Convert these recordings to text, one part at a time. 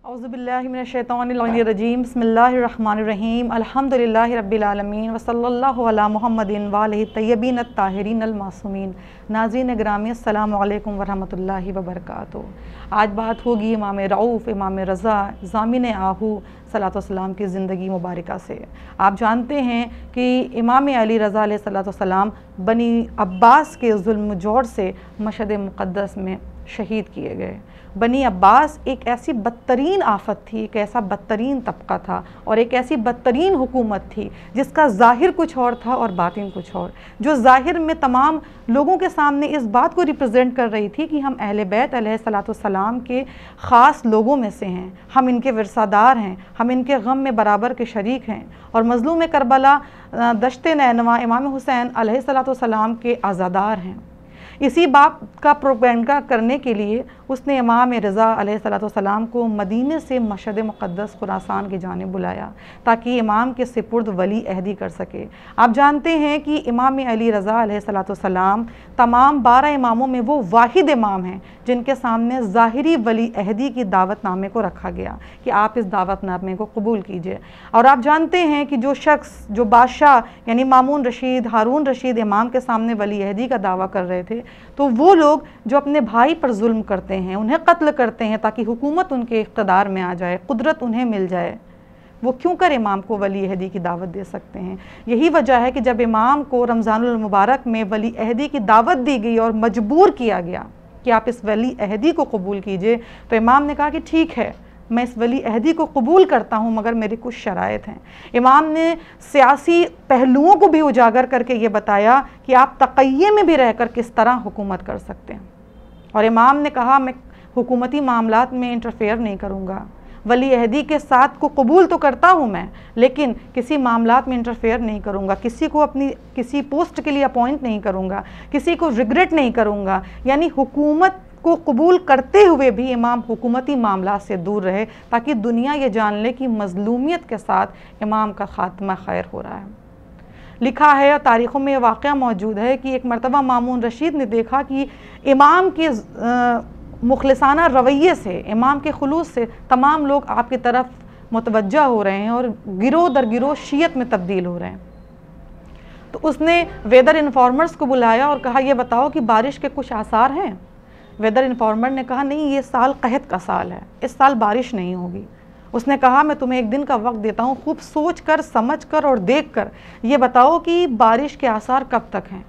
औज़ुबिल्लाहि मिनश्शैतानिर्रजीम बिस्मिल्लाहिर्रहमानिर्रहीम अल्हम्दुलिल्लाहि रब्बिल आलमीन व सल्लल्लाहु अला मुहम्मदिन व आलिहि तय्यबीन अत्ताहिरीन अल-मासूमीन। नाज़रीन गिरामी अस्सलामु अलैकुम व रहमतुल्लाहि व बरकातुहू। आज बात होगी इमाम रऊफ़, इमाम रज़ा, ज़ामिन आहू सलातो सलाम की ज़िंदगी मुबारका से। आप जानते हैं कि इमाम अली रज़ा अलैहिस्सलातो सलाम बनी अब्बास के ज़ुल्म जोर से मशहद मुक़द्दस में शहीद किए गए। बनी अब्बास एक ऐसी बदतरीन आफत थी, एक ऐसा बदतरीन तबका था और एक ऐसी बदतरीन हुकूमत थी जिसका ज़ाहिर कुछ और था और बातिन कुछ और। जो ज़ाहिर में तमाम लोगों के सामने इस बात को रिप्रेजेंट कर रही थी कि हम अहले बैत अलैहिस्सलाम के ख़ास लोगों में से हैं, हम इनके विरसादार हैं, हम इनके गम में बराबर के शरीक हैं और मज़लूम करबला दश्ते नैनवा इमाम हुसैन अलैहिस्सलाम के आज़ादार हैं। इसी बात का प्रोपेगेंडा करने के लिए उसने इमाम रज़ा अलैहिस्सलाम को मदीने से मशहद मुक़द्दस खुरासान की जानिब बुलाया ताकि इमाम के सिपुर्द वली अहदी कर सके। आप जानते हैं कि इमाम अली रज़ा अलैहिस्सलाम तमाम 12 इमामों में वो वाहिद इमाम हैं जिनके सामने ज़ाहिरी वली अहदी की दावतनामे को रखा गया कि आप इस दावतनामे को कबूल कीजिए। और आप जानते हैं कि जो शख्स, जो बादशाह यानी मामून रशीद, हारून रशीद इमाम के सामने वली अहदी का दावा कर रहे थे, तो वो लोग जो अपने भाई पर जुल्म करते हैं, उन्हें कत्ल करते हैं ताकि हुकूमत उनके इक़्तिदार में आ जाए, कुदरत उन्हें मिल जाए, वो क्यों कर इमाम को वली अहदी की दावत दे सकते हैं। यही वजह है कि जब इमाम को रमज़ानुल मुबारक में वली अहदी की दावत दी गई और मजबूर किया गया कि आप इस वली अहदी को कबूल कीजिए, तो इमाम ने कहा कि ठीक है, मैं इस वली अहदी को कबूल करता हूँ मगर मेरी कुछ शराइत हैं। इमाम ने सियासी पहलुओं को भी उजागर करके ये बताया कि आप तक़य्ये में भी रहकर किस तरह हुकूमत कर सकते हैं। और इमाम ने कहा मैं हुकूमती मामलात में इंटरफेयर नहीं करूँगा, वली अहदी के साथ को कबूल तो करता हूँ मैं, लेकिन किसी मामलात में इंटरफेयर नहीं करूँगा, किसी को अपनी किसी पोस्ट के लिए अपॉइंट नहीं करूँगा, किसी को रिग्रेट नहीं करूँगा। यानी हुकूमत को कबूल करते हुए भी इमाम हुकूमती मामला से दूर रहे ताकि दुनिया ये जान ले कि मज़लूमियत के साथ इमाम का ख़ात्मा खैर हो रहा है। लिखा है और तारीख़ों में वाक़या मौजूद है कि एक मरतबा मामून रशीद ने देखा कि इमाम के मुखलिसाना रवैये से, इमाम के खुलूस से तमाम लोग आपकी तरफ मुतवज्जा हो रहे हैं और गिरोह दर गिरोह शियत में तब्दील हो रहे हैं। तो उसने वेदर इन्फॉर्मर्स को बुलाया और कहा ये बताओ कि बारिश के कुछ आसार हैं। वेदर इन्फॉर्मर ने कहा नहीं, ये साल कहत का साल है, इस साल बारिश नहीं होगी। उसने कहा मैं तुम्हें एक दिन का वक्त देता हूँ, खूब सोच कर, समझ कर और देख कर ये बताओ कि बारिश के आसार कब तक हैं।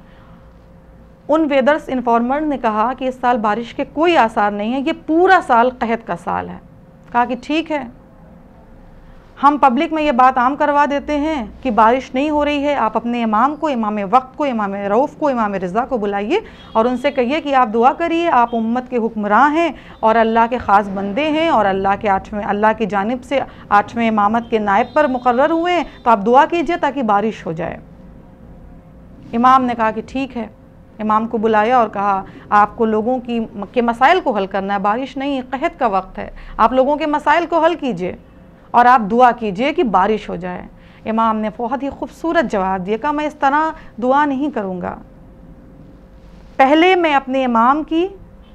उन वेदर्स इन्फॉर्मर ने कहा कि इस साल बारिश के कोई आसार नहीं है, ये पूरा साल कहत का साल है। कहा कि ठीक है, हम पब्लिक में ये बात आम करवा देते हैं कि बारिश नहीं हो रही है, आप अपने इमाम को, इमाम वक्त को, इमाम रऊफ़ को, इमाम रज़ा को बुलाइए और उनसे कहिए कि आप दुआ करिए, आप उम्मत के हुक्मरान हैं और अल्लाह के ख़ास बंदे हैं और अल्लाह की जानिब से 8वें इमामत के नायब पर मुकर्रर हुए हैं, तो आप दुआ कीजिए ताकि बारिश हो जाए। इमाम ने कहा कि ठीक है। इमाम को बुलाया और कहा आपको लोगों के मसाइल को हल करना है, बारिश नहीं, कहत का वक्त है, आप लोगों के मसाइल को हल कीजिए और आप दुआ कीजिए कि बारिश हो जाए। इमाम ने बहुत ही खूबसूरत जवाब दिया, कहा मैं इस तरह दुआ नहीं करूँगा, पहले मैं अपने इमाम की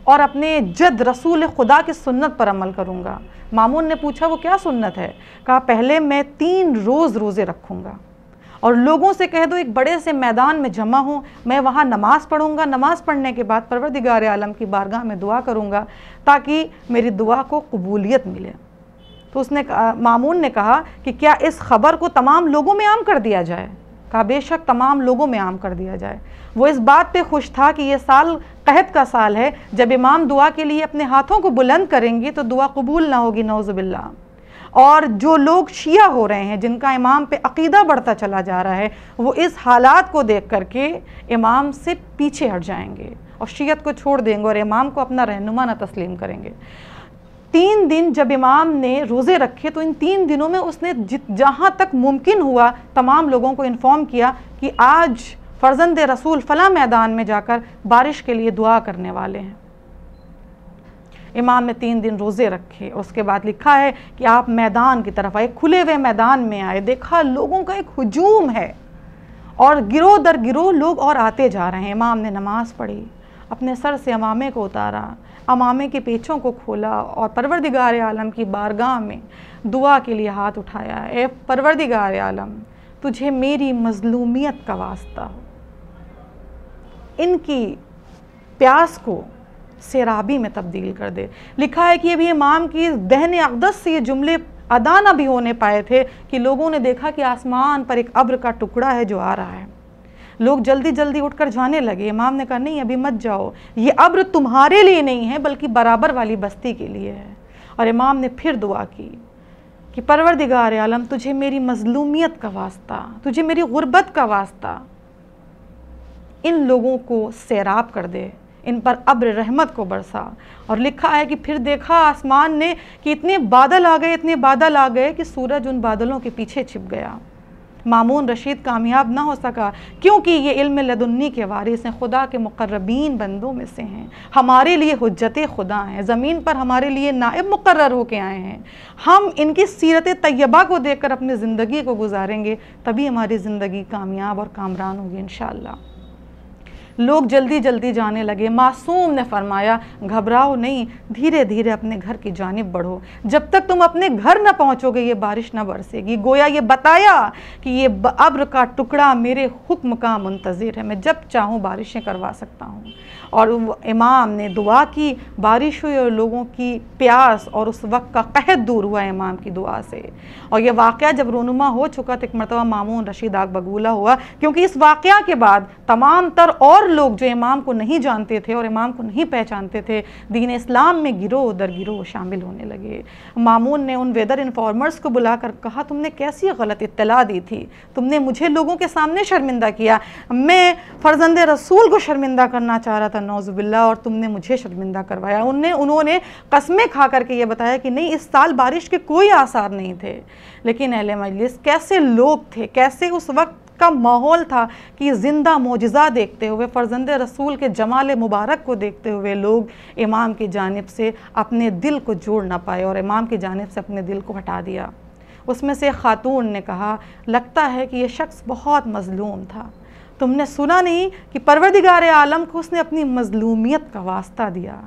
और अपने जद रसूल खुदा की सुन्नत पर अमल करूँगा। मामून ने पूछा वो क्या सुन्नत है। कहा पहले मैं 3 रोज़ रोज़े रखूँगा और लोगों से कह दो एक बड़े से मैदान में जमा हो, मैं वहाँ नमाज़ पढ़ूँगा, नमाज़ पढ़ने के बाद परवरदिगार आलम की बारगाह में दुआ करूँगा ताकि मेरी दुआ को कबूलियत मिले। तो उसने मामून ने कहा कि क्या इस खबर को तमाम लोगों में आम कर दिया जाए। कहा बेशक तमाम लोगों में आम कर दिया जाए। वो इस बात पे खुश था कि ये साल कहत का साल है, जब इमाम दुआ के लिए अपने हाथों को बुलंद करेंगे तो दुआ कबूल ना होगी, नौज़ुबिल्लाह। और जो लोग शिया हो रहे हैं, जिनका इमाम पे अक़ीदा बढ़ता चला जा रहा है, वो इस हालात को देख करके इमाम से पीछे हट जाएंगे और शियत को छोड़ देंगे और इमाम को अपना रहनुमा न तस्लीम करेंगे। 3 दिन जब इमाम ने रोज़े रखे तो इन 3 दिनों में उसने जहाँ तक मुमकिन हुआ तमाम लोगों को इन्फॉर्म किया कि आज फ़र्ज़ंद रसूल फ़ला मैदान में जाकर बारिश के लिए दुआ करने वाले हैं। इमाम ने 3 दिन रोज़े रखे। उसके बाद लिखा है कि आप मैदान की तरफ आए, खुले हुए मैदान में आए, देखा लोगों का एक हुजूम है और गिरोह दर गिरोह लोग और आते जा रहे हैं। इमाम ने नमाज़ पढ़ी, اپنے سر سے امامے کو اتارا، امامے کے پیچھوں کو کھولا اور پروردگار عالم کی بارگاہ میں دعا کے لیے ہاتھ اٹھایا، اے پروردگار عالم تجھے میری مظلومیت کا واسطہ ہو، ان کی پیاس کو سیرابی میں تبدیل کر دے۔ لکھا ہے کہ یہ بھی امام کی دہن اقدس سے یہ جملے ادا نہ بھی ہونے پائے تھے کہ لوگوں نے دیکھا کہ آسمان پر ایک ابر کا ٹکڑا ہے جو آ رہا ہے۔ لوگ جلدی جلدی اٹھ کر جانے لگے۔ امام نے کہا نہیں ابھی مت جاؤ، یہ ابر تمہارے لیے نہیں ہے بلکہ برابر والی بستی کے لیے ہے۔ اور امام نے پھر دعا کی کہ پروردگار عالم تجھے میری مظلومیت کا واسطہ، تجھے میری غربت کا واسطہ ان لوگوں کو سیراب کر دے، ان پر ابر رحمت کو برسا۔ اور لکھا ہے کہ پھر دیکھا آسمان نے کہ اتنے بادل آ گئے کہ سورج ان بادلوں کے پیچھے چھپ گیا۔ مامون رشید کامیاب نہ ہو سکا کیونکہ یہ علم لدنی کے وارث ہیں، خدا کے مقربین بندوں میں سے ہیں، ہمارے لیے حجت خدا ہیں، زمین پر ہمارے لیے نائب مقرر ہو کے آئے ہیں۔ ہم ان کی سیرت طیبہ کو دیکھ کر اپنی زندگی کو گزاریں گے، تبھی ہماری زندگی کامیاب اور کامران ہوگی انشاءاللہ۔ لوگ جلدی جلدی جانے لگے۔ معصوم نے فرمایا گھبراؤ نہیں، دھیرے دھیرے اپنے گھر کی جانب بڑھو، جب تک تم اپنے گھر نہ پہنچو گے یہ بارش نہ برسے گی۔ گویا یہ بتایا کہ یہ ابر کا ٹکڑا میرے حکم کا منتظر ہے، میں جب چاہوں بارشیں کروا سکتا ہوں۔ اور امام نے دعا کی، بارش ہوئی اور لوگوں کی پیاس اور اس وقت کا قحط دور ہوا امام کی دعا سے۔ اور یہ واقعہ جب رونما ہو چکا تو ایک مرتبہ مامون رشید آگ بگولا ہوا، کیونکہ اس واقعہ کے بعد تمام تر اور لوگ جو امام کو نہیں جانتے تھے اور امام کو نہیں پہچانتے تھے دین اسلام میں گروہ در گروہ شامل ہونے لگے۔ مامون نے ان ویدر انفارمرز کو بلا کر کہا تم نے کیسی غلط اطلاع دی تھی، تم نے مجھے لوگوں کے سامنے شرمندہ کیا، میں فرزند رسول کو شرمندہ کرنا چاہ رہا تھا نعوذ باللہ اور تم نے مجھے شرمندہ کروایا۔ انہوں نے قسمیں کھا کر کے یہ بتایا کہ نہیں اس سال بارش کے کوئی آثار نہیں تھے، لیکن اہل مجلس کیسے لوگ تھے، کیسے اس وقت کا ماحول تھا کہ زندہ معجزہ دیکھتے ہوئے فرزند رسول کے جمال مبارک کو دیکھتے ہوئے لوگ امام کی جانب سے اپنے دل کو جوڑ نہ پائے اور امام کی جانب سے اپنے دل کو ہٹا دیا۔ اس میں سے ایک خاتون نے کہا لگتا ہے کہ یہ شخص بہت مظلوم تھا، تم نے سنا نہیں کہ پروردگار عالم کو اس نے اپنی مظلومیت کا واسطہ دیا۔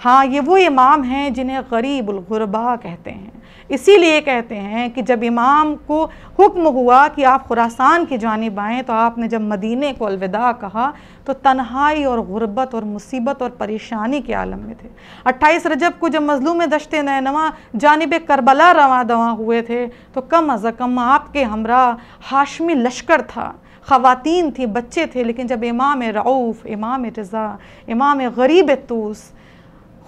ہاں یہ وہ امام ہیں جنہیں غریب الغرباء کہتے ہیں، اسی لیے کہتے ہیں کہ جب امام کو حکم ہوا کہ آپ خراسان کی جانب آئیں تو آپ نے جب مدینے کو الوداع کہا تو تنہائی اور غربت اور مصیبت اور پریشانی کے عالم میں تھے۔ 28 رجب کو جب مظلوم دشت نینوا جانب کربلا رواں دواں ہوئے تھے تو کم از کم آپ کے ہمراہ ہاشمی لشکر تھا، خواتین تھی، بچے تھے، لیکن جب امام رعوف، امام رضا، امام غریب طوس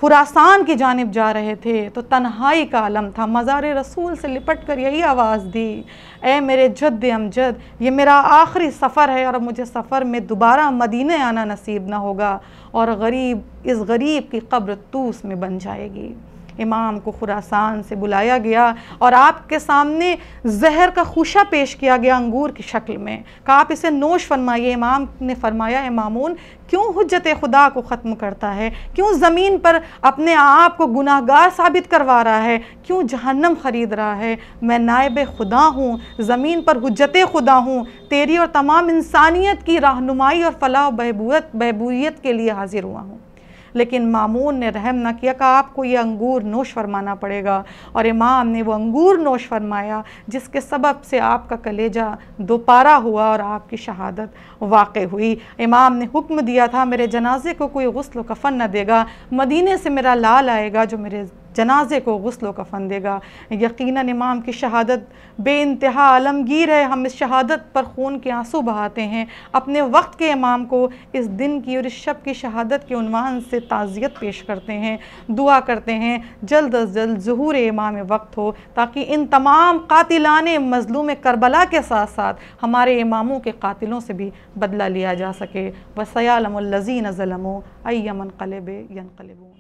خراسان کی جانب جا رہے تھے تو تنہائی کا عالم تھا۔ مزار رسول سے لپٹ کر یہی آواز دی اے میرے جد امجد یہ میرا آخری سفر ہے اور مجھے سفر میں دوبارہ مدینے آنا نصیب نہ ہوگا اور غریب اس غریب کی قبر طوس میں بن جائے گی۔ امام کو خراسان سے بلایا گیا اور آپ کے سامنے زہر کا خوشہ پیش کیا گیا انگور کی شکل میں، کہا آپ اسے نوش فرمائیے۔ امام نے فرمایا اے مامون کیوں حجت خدا کو ختم کرتا ہے، کیوں زمین پر اپنے آپ کو گناہگار ثابت کروا رہا ہے، کیوں جہنم خرید رہا ہے؟ میں نائب خدا ہوں، زمین پر حجت خدا ہوں، تیری اور تمام انسانیت کی رہنمائی اور فلاح و بہبودیت کے لیے حاضر ہوا ہوں۔ لیکن مامون نے رحم نہ کیا، کہا آپ کو یہ انگور نوش فرمانا پڑے گا، اور امام نے وہ انگور نوش فرمایا جس کے سبب سے آپ کا کلیجہ دوپارہ ہوا اور آپ کی شہادت واقع ہوئی۔ امام نے حکم دیا تھا میرے جنازے کو کوئی غسل و کفن نہ دے گا، مدینے سے میرا لال آئے گا جو میرے جنازے کو غسل و کفن دے گا۔ یقیناً امام کی شہادت بے انتہا عالمگیر ہے، ہم اس شہادت پر خون کے آنسو بہاتے ہیں، اپنے وقت کے امام کو اس دن کی اور اس شب کی شہادت کے عنوان سے تعزیت پیش کرتے ہیں، دعا کرتے ہیں جلد از جلد ظہور امام وقت ہو تاکہ ان تمام قاتلان مظلوم کربلا کے ساتھ ساتھ ہمارے اماموں کے قاتلوں سے بھی بدلہ لیا جا سکے۔ وَسَيَعْلَمُ الَّذِينَ ظَلَمُوا أَيَّ مُنقَلِبٍ يَنقَلِبُونَ۔